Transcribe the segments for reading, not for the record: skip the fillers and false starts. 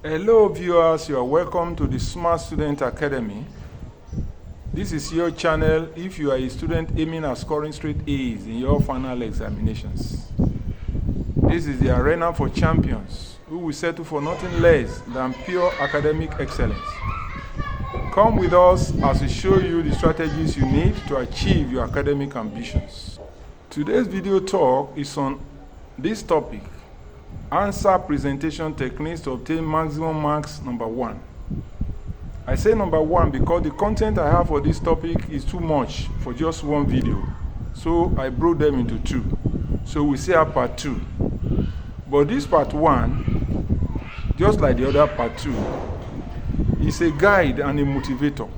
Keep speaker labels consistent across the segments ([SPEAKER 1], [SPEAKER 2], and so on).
[SPEAKER 1] Hello viewers, you are welcome to the Smart Student Academy. This is your channel if you are a student aiming at scoring straight A's in your final examinations. This is the arena for champions who will settle for nothing less than pure academic excellence. Come with us as we show you the strategies you need to achieve your academic ambitions. Today's video talk is on this topic: answer presentation techniques to obtain maximum marks, number 1. I say number 1 because the content I have for this topic is too much for just one video. So I broke them into 2. So we say part 2. But this part 1, just like the other part 2, is a guide and a motivator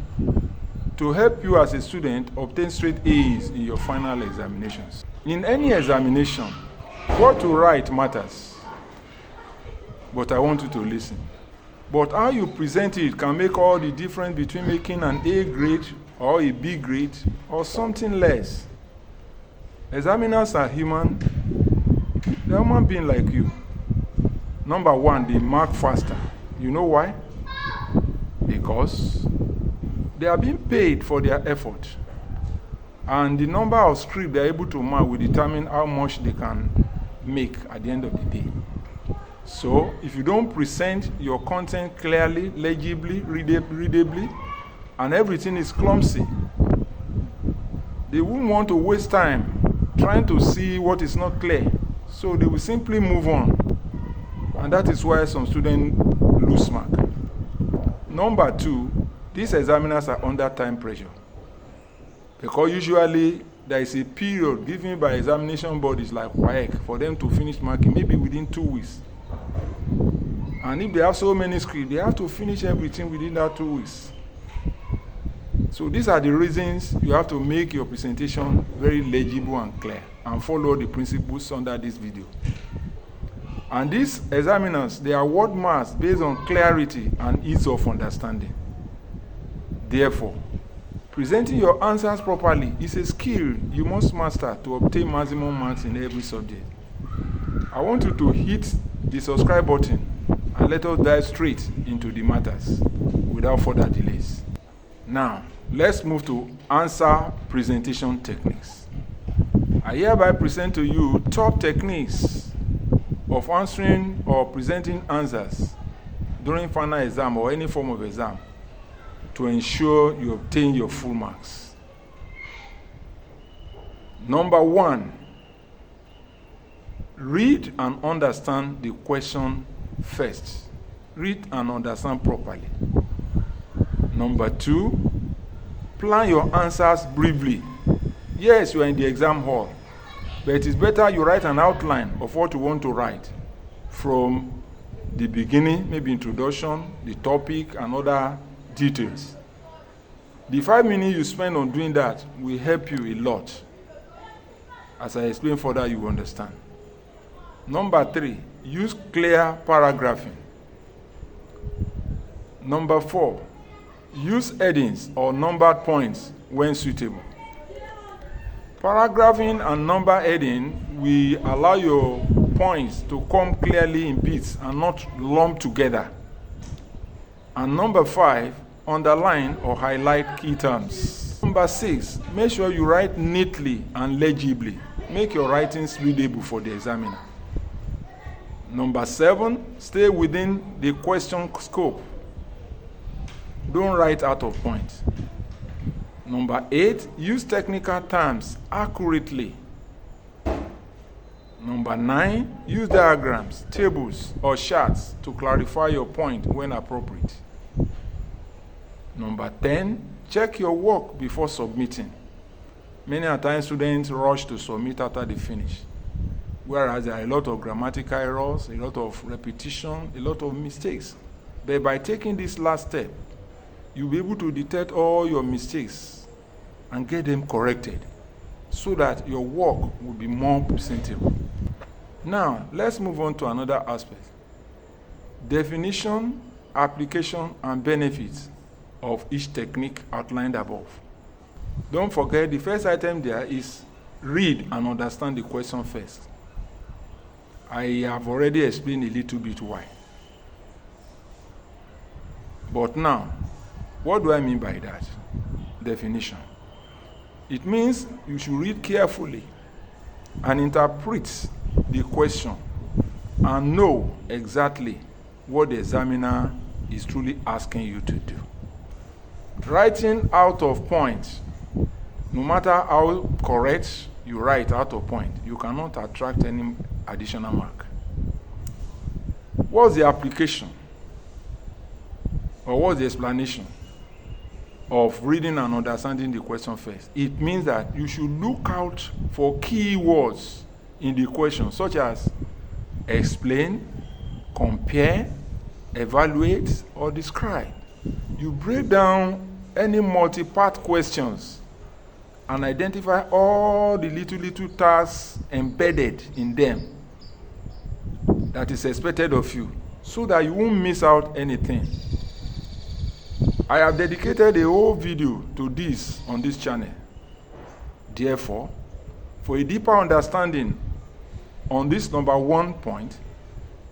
[SPEAKER 1] to help you as a student obtain straight A's in your final examinations. In any examination, what to write matters. But I want you to listen. But how you present it can make all the difference between making an A grade or a B grade or something less. Examiners are human. They're human beings like you. Number 1, they mark faster. You know why? Because they are being paid for their effort. And the number of script they're able to mark will determine how much they can make at the end of the day. So, if you don't present your content clearly, legibly, readably, and everything is clumsy, they won't want to waste time trying to see what is not clear. So, they will simply move on. And that is why some students lose mark. Number 2, these examiners are under time pressure. Because usually, there is a period given by examination bodies like WAEC for them to finish marking, maybe within 2 weeks. And if they have so many scripts, they have to finish everything within that 2 weeks. So these are the reasons you have to make your presentation very legible and clear and follow the principles under this video. And these examiners, they award marks based on clarity and ease of understanding. Therefore, presenting your answers properly is a skill you must master to obtain maximum marks in every subject. I want you to hit the subscribe button and let us dive straight into the matters without further delays. Now, let's move to answer presentation techniques. I hereby present to you top techniques of answering or presenting answers during final exam or any form of exam to ensure you obtain your full marks. Number 1, read and understand the question first. Read and understand properly. Number 2, plan your answers briefly. Yes, you are in the exam hall, but it is better you write an outline of what you want to write from the beginning, maybe introduction, the topic, and other details. The 5 minutes you spend on doing that will help you a lot. As I explain further, you will understand. Number 3, use clear paragraphing. Number 4, use headings or numbered points when suitable. Paragraphing and number heading will allow your points to come clearly in bits and not lumped together. And number 5, underline or highlight key terms. Number 6, make sure you write neatly and legibly. Make your writings readable for the examiner. Number 7, stay within the question scope. Don't write out of point. Number 8, use technical terms accurately. Number 9, use diagrams, tables, or charts to clarify your point when appropriate. Number 10, check your work before submitting. Many a times students rush to submit after they finish, whereas there are a lot of grammatical errors, a lot of repetition, a lot of mistakes. But by taking this last step, you'll be able to detect all your mistakes and get them corrected so that your work will be more presentable. Now, let's move on to another aspect. Definition, application, and benefits of each technique outlined above. Don't forget, the first item there is read and understand the question first. I have already explained a little bit why. But now, what do I mean by that? Definition. It means you should read carefully and interpret the question and know exactly what the examiner is truly asking you to do. Writing out of point, no matter how correct you write out of point, you cannot attract any additional mark. What's the application? Or what's the explanation of reading and understanding the question first? It means that you should look out for key words in the question, such as explain, compare, evaluate, or describe. You break down any multi-part questions and identify all the little tasks embedded in them that is expected of you, so that you won't miss out anything. I have dedicated a whole video to this on this channel. Therefore, for a deeper understanding on this number 1 point,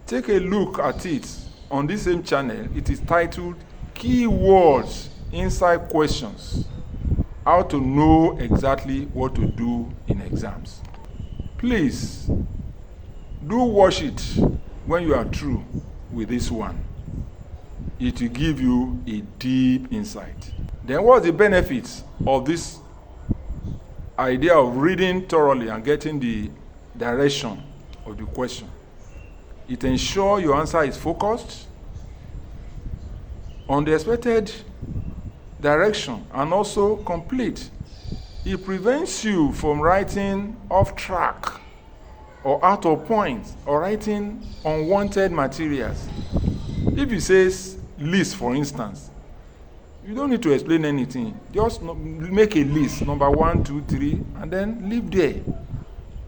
[SPEAKER 1] take a look at it on this same channel. It is titled Keywords Inside Questions: How to Know Exactly What to Do in Exams. Please do watch it when you are through with this one. It will give you a deep insight. Then what's the benefits of this idea of reading thoroughly and getting the direction of the question? It ensures your answer is focused on the expected direction and also complete. It prevents you from writing off track or out of point or writing unwanted materials. If it says list, for instance, you don't need to explain anything. Just make a list, number 1, 2, 3, and then leave there.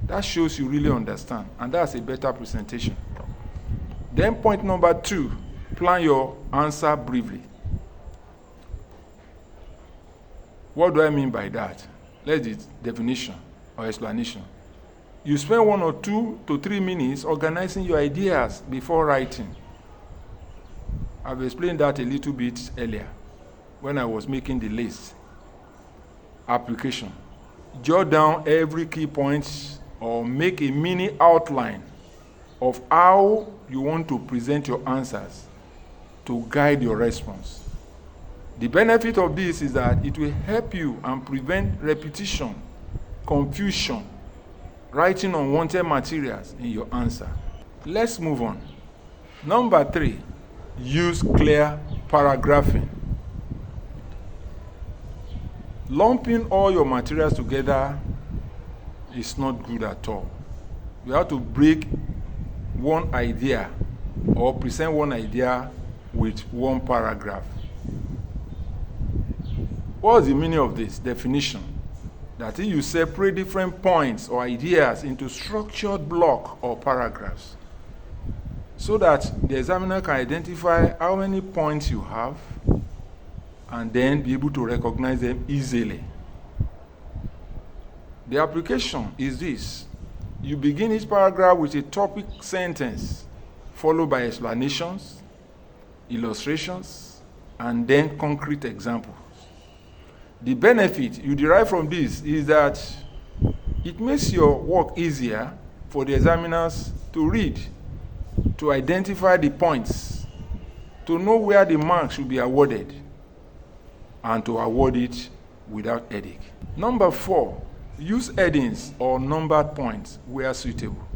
[SPEAKER 1] That shows you really understand, and that's a better presentation. Then point number 2, plan your answer briefly. What do I mean by that? Let's do definition or explanation. You spend 1 or 2 to 3 minutes organizing your ideas before writing. I've explained that a little bit earlier when I was making the list. Application. Jot down every key point or make a mini outline of how you want to present your answers to guide your response. The benefit of this is that it will help you and prevent repetition, confusion, writing unwanted materials in your answer. Let's move on. Number 3, use clear paragraphing. Lumping all your materials together is not good at all. You have to break one idea or present one idea with one paragraph. What's the meaning of this? Definition. That is, you separate different points or ideas into structured blocks or paragraphs, so that the examiner can identify how many points you have and then be able to recognize them easily. The application is this. You begin each paragraph with a topic sentence, followed by explanations, illustrations, and then concrete examples. The benefit you derive from this is that it makes your work easier for the examiners to read, to identify the points, to know where the mark should be awarded, and to award it without headache. Number 4, use headings or numbered points where suitable.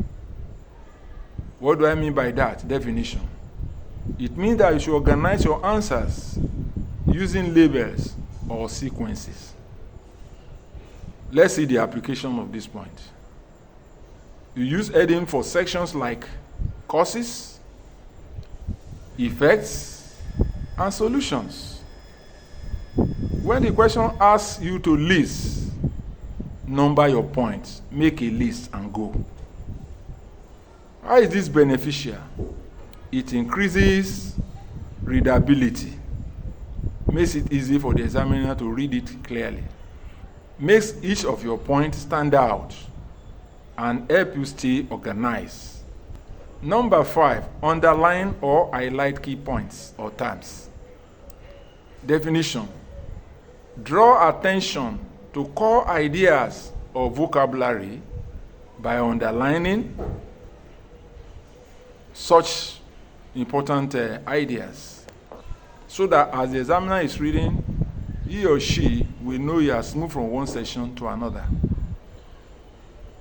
[SPEAKER 1] What do I mean by that? Definition. It means that you should organize your answers using labels or sequences. Let's see the application of this point. You use heading for sections like causes, effects, and solutions. When the question asks you to list, number your points, make a list and go. How is this beneficial? It increases readability, makes it easy for the examiner to read it clearly, makes each of your points stand out, and help you stay organized. Number 5, underline or highlight key points or terms. Definition. Draw attention to core ideas or vocabulary by underlining such important ideas, so that as the examiner is reading, he or she will know he has moved from one section to another.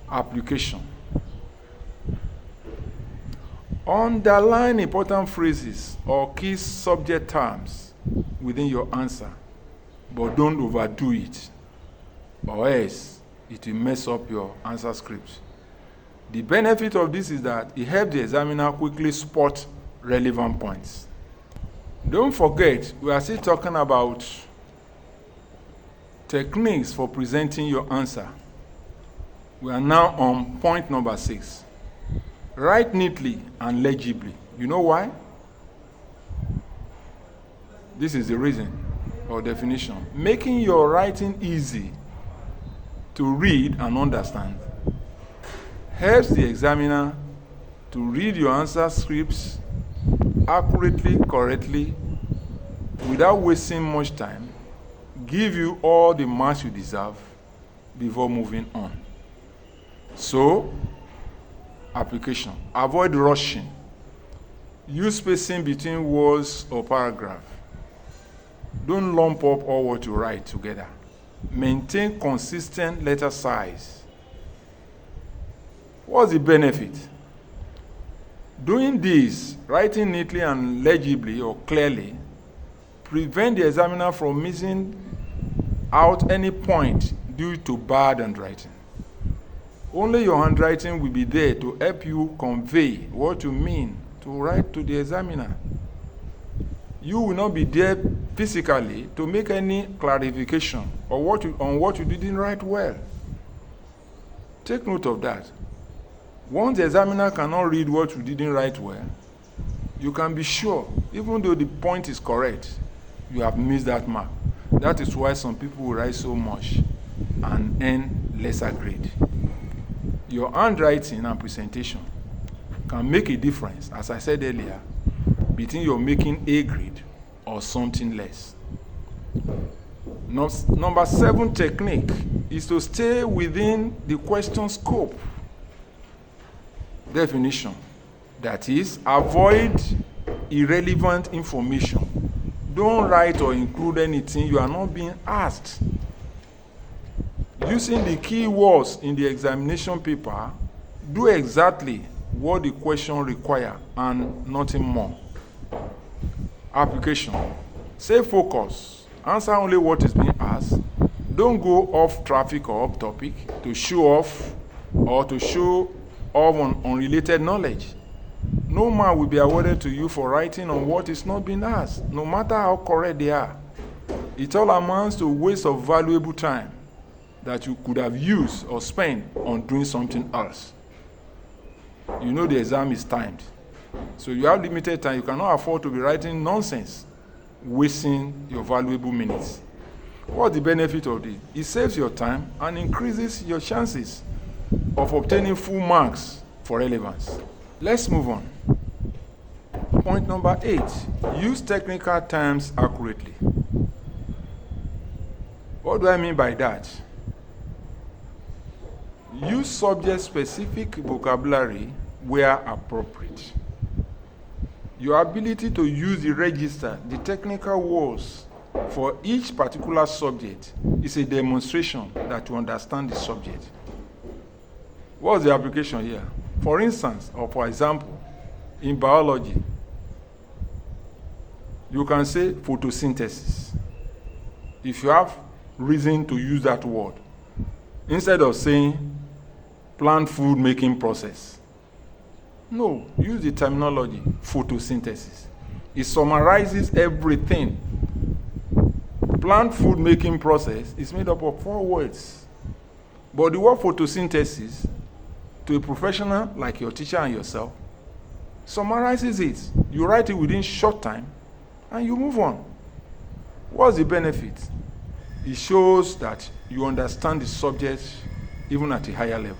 [SPEAKER 1] Application. Underline important phrases or key subject terms within your answer, but don't overdo it, or else it will mess up your answer script. The benefit of this is that it helps the examiner quickly spot relevant points. Don't forget, we are still talking about techniques for presenting your answer. We are now on point number 6. Write neatly and legibly. You know why? This is the reason or definition. Making your writing easy to read and understand helps the examiner to read your answer scripts accurately, correctly, without wasting much time, give you all the marks you deserve before moving on. So, application. Avoid rushing. Use spacing between words or paragraph. Don't lump up all what you write together. Maintain consistent letter size. What's the benefit? Doing this, writing neatly and legibly or clearly, prevent the examiner from missing out any point due to bad handwriting. Only your handwriting will be there to help you convey what you mean to write to the examiner. You will not be there physically to make any clarification on what you didn't write well. Take note of that. Once the examiner cannot read what you didn't write well, you can be sure, even though the point is correct, you have missed that mark. That is why some people will write so much and earn lesser grade. Your handwriting and presentation can make a difference, as I said earlier, between your making A grade or something less. Number 7 technique is to stay within the question scope. Definition. That is, avoid irrelevant information. Don't write or include anything you are not being asked. Using the key words in the examination paper, do exactly what the question requires and nothing more. Application. Stay focused. Answer only what is being asked. Don't go off traffic or off topic to show off or to show off on unrelated knowledge. No mark will be awarded to you for writing on what is not being asked, no matter how correct they are. It all amounts to a waste of valuable time that you could have used or spent on doing something else. You know the exam is timed. So you have limited time. You cannot afford to be writing nonsense, wasting your valuable minutes. What's the benefit of this? It saves your time and increases your chances of obtaining full marks for relevance. Let's move on. Point number 8. Use technical terms accurately. What do I mean by that? Use subject-specific vocabulary where appropriate. Your ability to use the register, the technical words for each particular subject is a demonstration that you understand the subject. What's the application here? For instance, or for example, in biology, you can say photosynthesis. If you have reason to use that word, instead of saying plant food making process. No, use the terminology photosynthesis. It summarizes everything. Plant food making process is made up of 4 words. But the word photosynthesis, to a professional like your teacher and yourself, summarizes it. You write it within short time and you move on. What's the benefit? It shows that you understand the subject even at a higher level.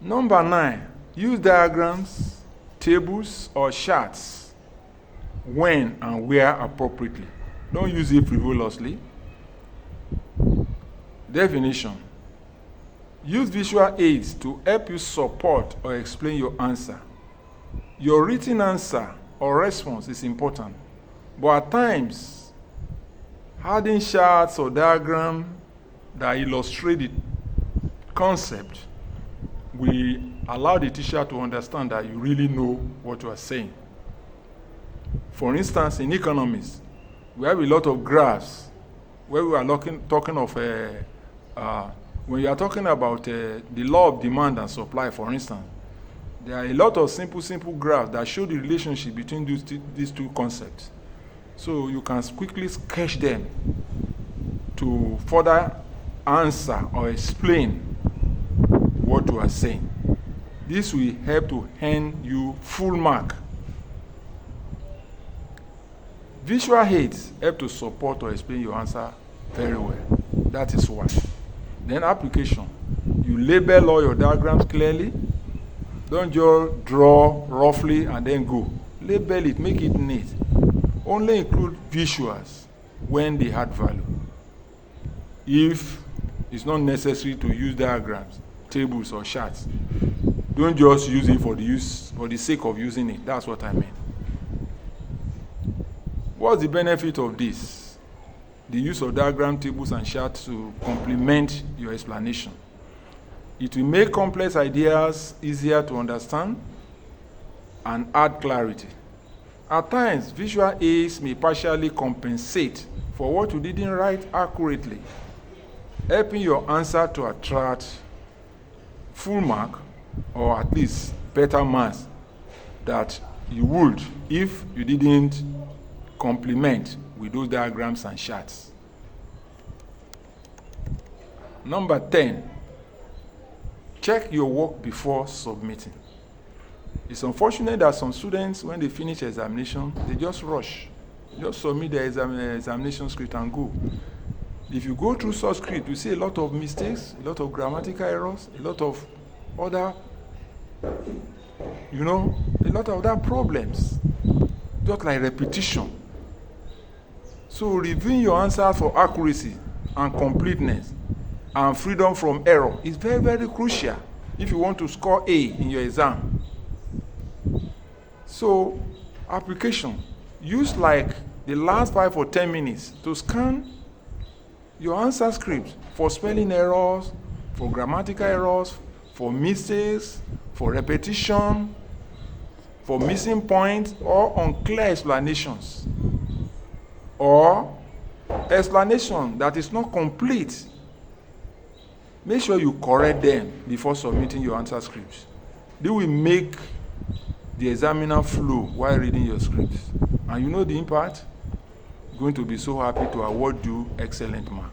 [SPEAKER 1] Number 9, use diagrams, tables, or charts when and where appropriately. Don't use it frivolously. Definition. Use visual aids to help you support or explain your answer. Your written answer or response is important, but at times, adding charts or diagrams that illustrate the concept will allow the teacher to understand that you really know what you are saying. For instance, in economics, we have a lot of graphs where we are talking of when you are talking about the law of demand and supply, for instance, there are a lot of simple graphs that show the relationship between these two concepts. So you can quickly sketch them to further answer or explain what you are saying. This will help to earn you full mark. Visual aids help to support or explain your answer very well. That is one. Then application. You label all your diagrams clearly. Don't just draw roughly and then go. Label it, make it neat. Only include visuals when they add value. If it's not necessary to use diagrams, tables, or charts, don't just use it for the sake of using it. That's what I mean. What's the benefit of this? The use of diagram, tables, and charts to complement your explanation. It will make complex ideas easier to understand and add clarity. At times, visual aids may partially compensate for what you didn't write accurately, helping your answer to attract full mark or at least better marks that you would if you didn't complement with those diagrams and charts. Number 10, check your work before submitting. It's unfortunate that some students, when they finish examination, they just rush. Just submit the examination script and go. If you go through such script, you see a lot of mistakes, a lot of grammatical errors, a lot of other, a lot of other problems. Just like repetition. So reviewing your answer for accuracy and completeness and freedom from error is very, very crucial if you want to score A in your exam. So, application. Use like the last 5 or 10 minutes to scan your answer script for spelling errors, for grammatical errors, for mistakes, for repetition, for missing points or unclear explanations, or explanation that is not complete. Make sure you correct them before submitting your answer scripts. They will make the examiner flow while reading your scripts. And you know the impact? Going to be so happy to award you excellent mark.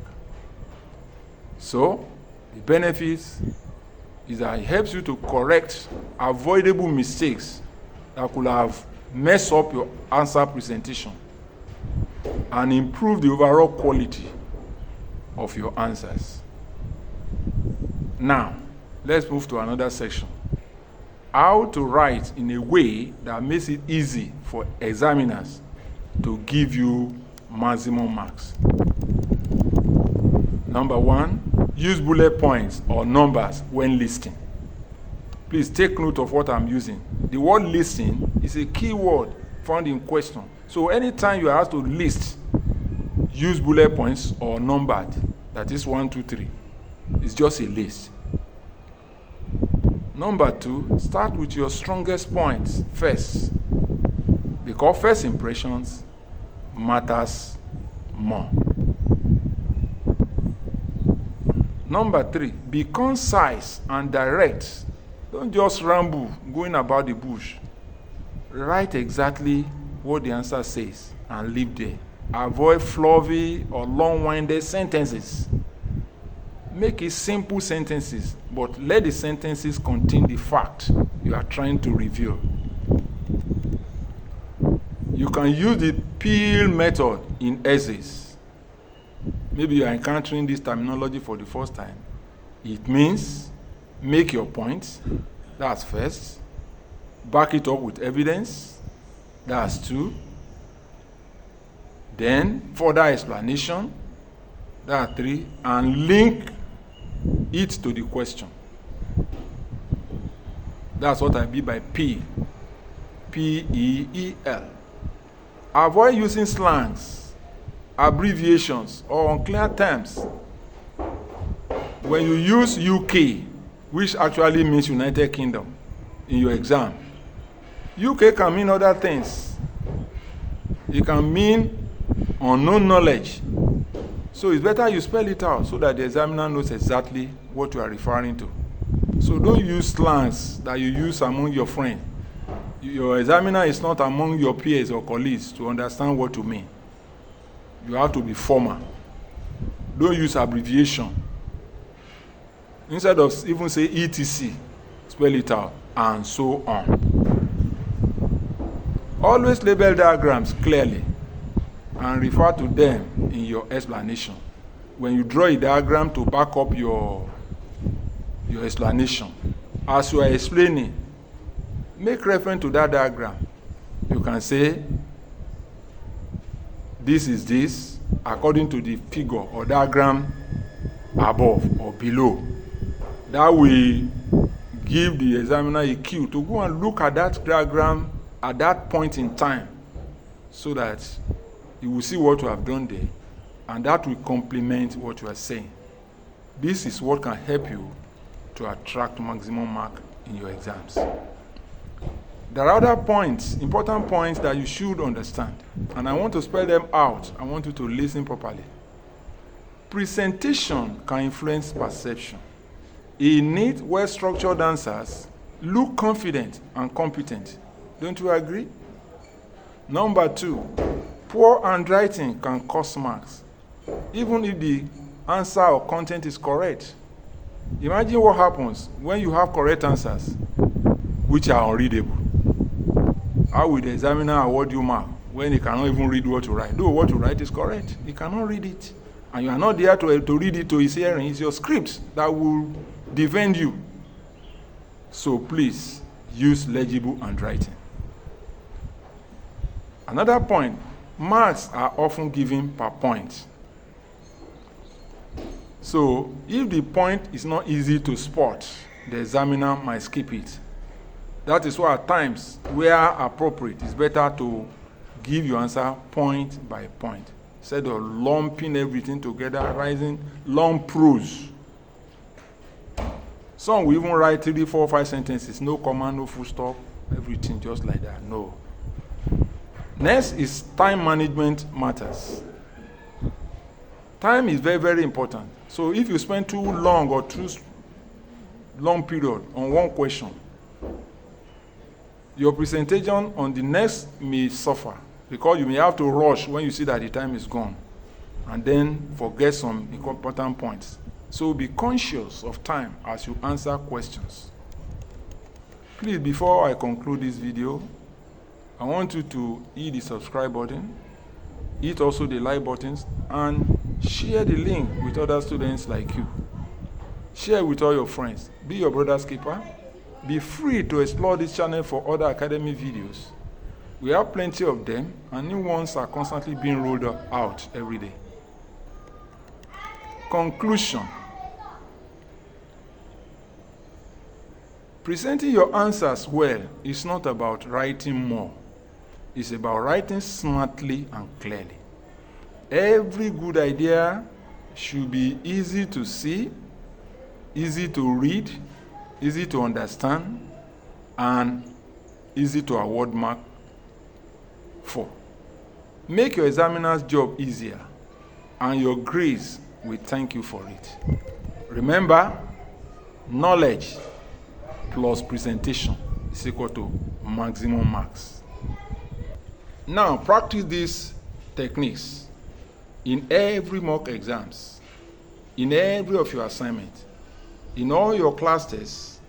[SPEAKER 1] So, the benefits is that it helps you to correct avoidable mistakes that could have messed up your answer presentation and improve the overall quality of your answers. Now, let's move to another section. How to write in a way that makes it easy for examiners to give you maximum marks. Number 1, use bullet points or numbers when listing. Please take note of what I'm using. The word listing is a key word found in question. So anytime you are asked to list, use bullet points or numbered. That is 1, 2, 3. It's just a list. Number 2, start with your strongest points first, because first impressions matters more. Number 3, be concise and direct. Don't just ramble going about the bush. Write exactly what the answer says and leave there. Avoid fluffy or long-winded sentences. Make it simple sentences, but let the sentences contain the fact you are trying to reveal. You can use the peel method in essays. Maybe you are encountering this terminology for the first time. It means make your point, that's first. Back it up with evidence, that's 2. Then further explanation, that are 3, and link it to the question. That's what I mean by P. P-E-E-L. Avoid using slangs, abbreviations, or unclear terms. When you use UK, which actually means United Kingdom, in your exam, UK can mean other things. It can mean unknown knowledge. So it's better you spell it out so that the examiner knows exactly what you are referring to. So don't use slangs that you use among your friends. Your examiner is not among your peers or colleagues to understand what you mean. You have to be formal. Don't use abbreviation. Instead of even say ETC, spell it out, and so on. Always label diagrams clearly and refer to them in your explanation. When you draw a diagram to back up your explanation, as you are explaining, make reference to that diagram. You can say, this is this according to the figure or diagram above or below. That will give the examiner a cue to go and look at that diagram at that point in time, so that you will see what you have done there, and that will complement what you are saying. This is what can help you to attract maximum mark in your exams. There are other points, important points that you should understand, and I want to spell them out. I want you to listen properly. Presentation can influence perception. In neat, well-structured answers, look confident and competent. Don't you agree? Number 2, poor handwriting can cost marks, even if the answer or content is correct. Imagine what happens when you have correct answers which are unreadable. How will the examiner award you mark when he cannot even read what you write? Though what you write is correct, he cannot read it. And you are not there to read it to his hearing. It's your script that will defend you. So please use legible handwriting. Another point, marks are often given per point. So if the point is not easy to spot, the examiner might skip it. That is why at times, where appropriate, it's better to give your answer point by point, instead of lumping everything together, writing long prose. Some will even write 3, 4, 5 sentences, no comma, no full stop, everything just like that. No. Next is time management matters. Time is very, very important. So if you spend too long or too long period on one question, your presentation on the next may suffer, because you may have to rush when you see that the time is gone, and then forget some important points. So be conscious of time as you answer questions. Please, before I conclude this video, I want you to hit the subscribe button, hit also the like buttons, and share the link with other students like you. Share with all your friends. Be your brother's keeper. Be free to explore this channel for other academic videos. We have plenty of them, and new ones are constantly being rolled out every day. Conclusion. Presenting your answers well is not about writing more. It's about writing smartly and clearly. Every good idea should be easy to see, easy to read, easy to understand, and easy to award mark for. Make your examiner's job easier, and your grades will thank you for it. Remember, knowledge plus presentation is equal to maximum marks. Now, practice these techniques in every mock exams, in every of your assignments, in all your class tests,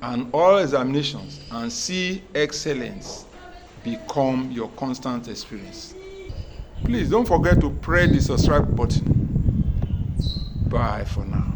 [SPEAKER 1] and all examinations, and see excellence become your constant experience. Please don't forget to press the subscribe button. Bye for now.